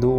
2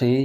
3،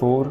4،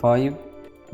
5،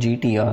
GTR۔